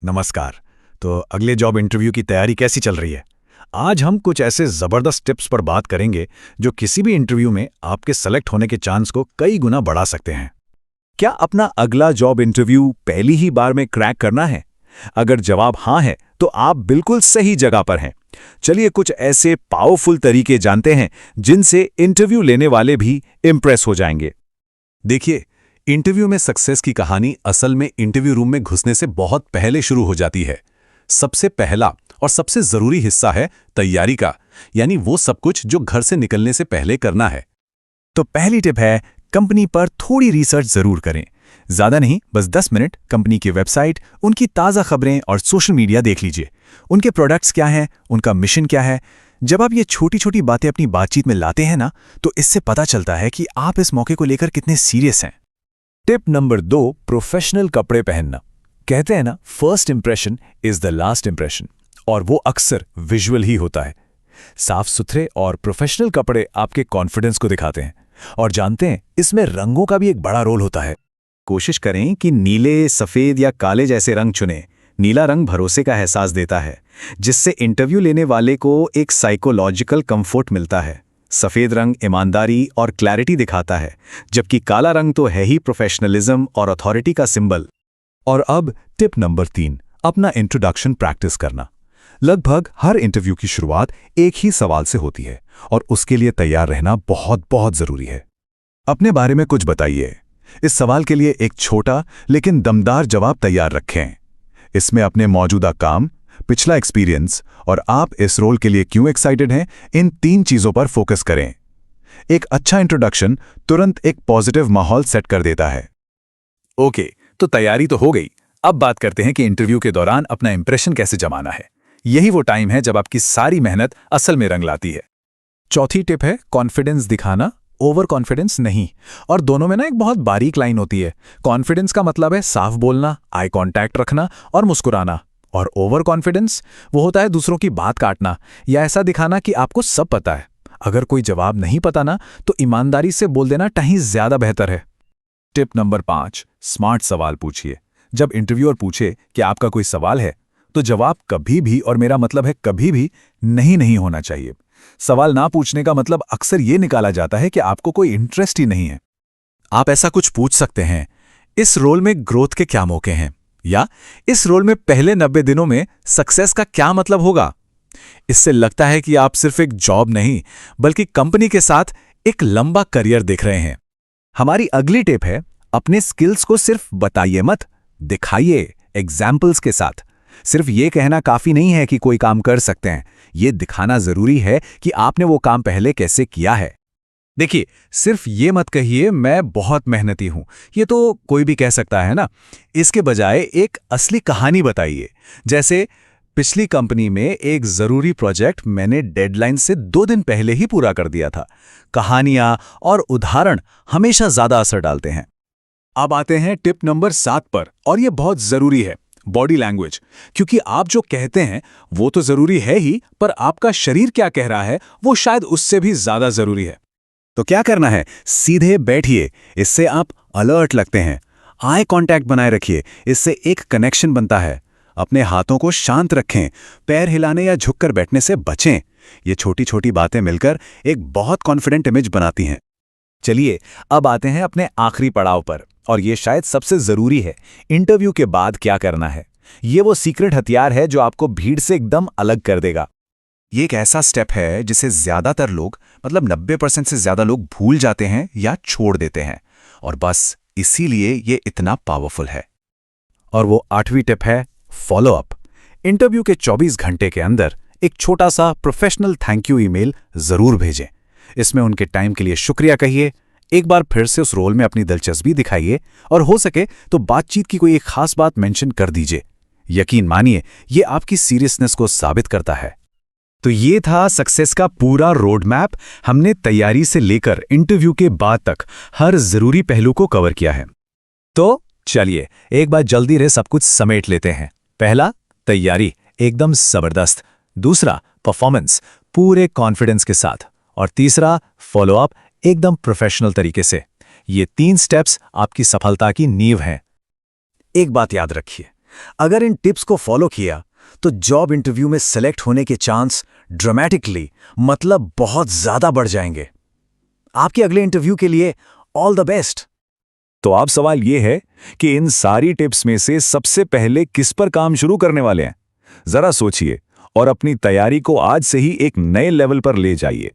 नमस्कार। तो अगले जॉब इंटरव्यू की तैयारी कैसी चल रही है? आज हम कुछ ऐसे ज़बरदस्त टिप्स पर बात करेंगे जो किसी भी इंटरव्यू में आपके सेलेक्ट होने के चांस को कई गुना बढ़ा सकते हैं। क्या अपना अगला जॉब इंटरव्यू पहली ही बार में क्रैक करना है? अगर जवाब हाँ है तो आप बिल्कुल सही जगह पर हैं। चलिए कुछ ऐसे पावरफुल तरीके जानते हैं जिनसे इंटरव्यू लेने वाले भी इंप्रेस हो जाएंगे। देखिए, इंटरव्यू में सक्सेस की कहानी असल में इंटरव्यू रूम में घुसने से बहुत पहले शुरू हो जाती है। सबसे पहला और सबसे जरूरी हिस्सा है तैयारी का, यानी वो सब कुछ जो घर से निकलने से पहले करना है। तो पहली टिप है, कंपनी पर थोड़ी रिसर्च जरूर करें। ज़्यादा नहीं, बस 10 मिनट कंपनी की वेबसाइट, उनकी ताज़ा खबरें और सोशल मीडिया देख लीजिए। उनके प्रोडक्ट्स क्या हैं, उनका मिशन क्या है। जब आप ये छोटी छोटी बातें अपनी बातचीत में लाते हैं ना, तो इससे पता चलता है कि आप इस मौके को लेकर कितने सीरियस हैं। टिप नंबर 2, प्रोफेशनल कपड़े पहनना। कहते हैं ना, first impression is the last impression, और वो अक्सर विजुअल ही होता है। साफ सुथरे और प्रोफेशनल कपड़े आपके कॉन्फिडेंस को दिखाते हैं। और जानते हैं, इसमें रंगों का भी एक बड़ा रोल होता है। कोशिश करें कि नीले, सफ़ेद या काले जैसे रंग चुनें। नीला रंग भरोसे का एहसास देता है, जिससे इंटरव्यू लेने वाले को एक साइकोलॉजिकल कंफर्ट मिलता है। सफ़ेद रंग ईमानदारी और क्लैरिटी दिखाता है, जबकि काला रंग तो है ही प्रोफेशनलिज्म और अथॉरिटी का सिंबल। और अब टिप नंबर 3, अपना इंट्रोडक्शन प्रैक्टिस करना। लगभग हर इंटरव्यू की शुरुआत एक ही सवाल से होती है, और उसके लिए तैयार रहना बहुत बहुत जरूरी है। अपने बारे में कुछ बताइए। इस सवाल के लिए एक छोटा लेकिन दमदार जवाब तैयार रखें। इसमें अपने मौजूदा काम, पिछला एक्सपीरियंस और आप इस रोल के लिए क्यों एक्साइटेड हैं, इन 3 चीजों पर फोकस करें। एक अच्छा इंट्रोडक्शन तुरंत एक पॉजिटिव माहौल सेट कर देता है। ओके, तो तैयारी तो हो गई। अब बात करते हैं कि इंटरव्यू के दौरान अपना इंप्रेशन कैसे जमाना है। यही वो टाइम है जब आपकी सारी मेहनत असल में रंग लाती है। चौथी टिप है कॉन्फिडेंस दिखाना, ओवर कॉन्फिडेंस नहीं। और दोनों में ना एक बहुत बारीक लाइन होती है। कॉन्फिडेंस का मतलब है साफ बोलना, आई कांटेक्ट रखना और मुस्कुराना। और ओवर कॉन्फिडेंस वो होता है दूसरों की बात काटना या ऐसा दिखाना कि आपको सब पता है। अगर कोई जवाब नहीं पता ना, तो ईमानदारी से बोल देना कहीं ज्यादा बेहतर है। टिप नंबर 5, स्मार्ट सवाल पूछिए। जब इंटरव्यूअर पूछे कि आपका कोई सवाल है, तो जवाब कभी भी, और मेरा मतलब है कभी भी, नहीं होना चाहिए। सवाल ना पूछने का मतलब अक्सर ये निकाला जाता है कि आपको कोई इंटरेस्ट ही नहीं है। आप ऐसा कुछ पूछ सकते हैं, इस रोल में ग्रोथ के क्या मौके हैं, या इस रोल में पहले 90 दिनों में सक्सेस का क्या मतलब होगा। इससे लगता है कि आप सिर्फ एक जॉब नहीं, बल्कि कंपनी के साथ एक लंबा करियर देख रहे हैं। हमारी अगली टिप है, अपने स्किल्स को सिर्फ बताइए मत, दिखाइए एग्जाम्पल्स के साथ। सिर्फ ये कहना काफी नहीं है कि कोई काम कर सकते हैं, ये दिखाना जरूरी है कि आपने वो काम पहले कैसे किया है। देखिए, सिर्फ ये मत कहिए मैं बहुत मेहनती हूं, ये तो कोई भी कह सकता है ना। इसके बजाय एक असली कहानी बताइए। जैसे, पिछली कंपनी में एक जरूरी प्रोजेक्ट मैंने डेडलाइन से 2 दिन पहले ही पूरा कर दिया था। कहानियां और उदाहरण हमेशा ज्यादा असर डालते हैं। अब आते हैं टिप नंबर 7 पर, और ये बहुत जरूरी है, बॉडी लैंग्वेज। क्योंकि आप जो कहते हैं वो तो जरूरी है ही, पर आपका शरीर क्या कह रहा है वो शायद उससे भी ज्यादा जरूरी है। तो क्या करना है, सीधे बैठिए, इससे आप अलर्ट लगते हैं। आई कांटेक्ट बनाए रखिए, इससे एक कनेक्शन बनता है। अपने हाथों को शांत रखें, पैर हिलाने या झुककर बैठने से बचें। ये छोटी छोटी बातें मिलकर एक बहुत कॉन्फिडेंट इमेज बनाती हैं। चलिए, अब आते हैं अपने आखिरी पड़ाव पर, और ये शायद सबसे जरूरी है, इंटरव्यू के बाद क्या करना है। ये वो सीक्रेट हथियार है जो आपको भीड़ से एकदम अलग कर देगा। ये एक ऐसा स्टेप है जिसे ज्यादातर लोग, मतलब 90% से ज्यादा लोग भूल जाते हैं या छोड़ देते हैं, और बस इसीलिए ये इतना पावरफुल है। और वो 8वीं टिप है, फॉलो अप। इंटरव्यू के 24 घंटे के अंदर एक छोटा सा प्रोफेशनल थैंक यू ईमेल जरूर भेजें। इसमें उनके टाइम के लिए शुक्रिया कहिए, एक बार फिर से उस रोल में अपनी दिलचस्पी दिखाइए, और हो सके तो बातचीत की कोई एक खास बात मेंशन कर दीजिए। यकीन मानिए, ये आपकी सीरियसनेस को साबित करता है। तो ये था सक्सेस का पूरा रोड मैप। हमने तैयारी से लेकर इंटरव्यू के बाद तक हर जरूरी पहलू को कवर किया है। तो चलिए एक बार जल्दी से सब कुछ समेट लेते हैं। पहला, तैयारी एकदम जबरदस्त। दूसरा, परफॉर्मेंस पूरे कॉन्फिडेंस के साथ। और तीसरा, फॉलोअप एकदम प्रोफेशनल तरीके से। ये 3 स्टेप्स आपकी सफलता की नींव हैं। एक बात याद रखिए, अगर इन टिप्स को फॉलो किया तो जॉब इंटरव्यू में सेलेक्ट होने के चांस ड्रामेटिकली मतलब बहुत ज्यादा बढ़ जाएंगे। आपके अगले इंटरव्यू के लिए ऑल द बेस्ट। तो अब सवाल ये है कि इन सारी टिप्स में से सबसे पहले किस पर काम शुरू करने वाले हैं? जरा सोचिए और अपनी तैयारी को आज से ही एक नए लेवल पर ले जाइए।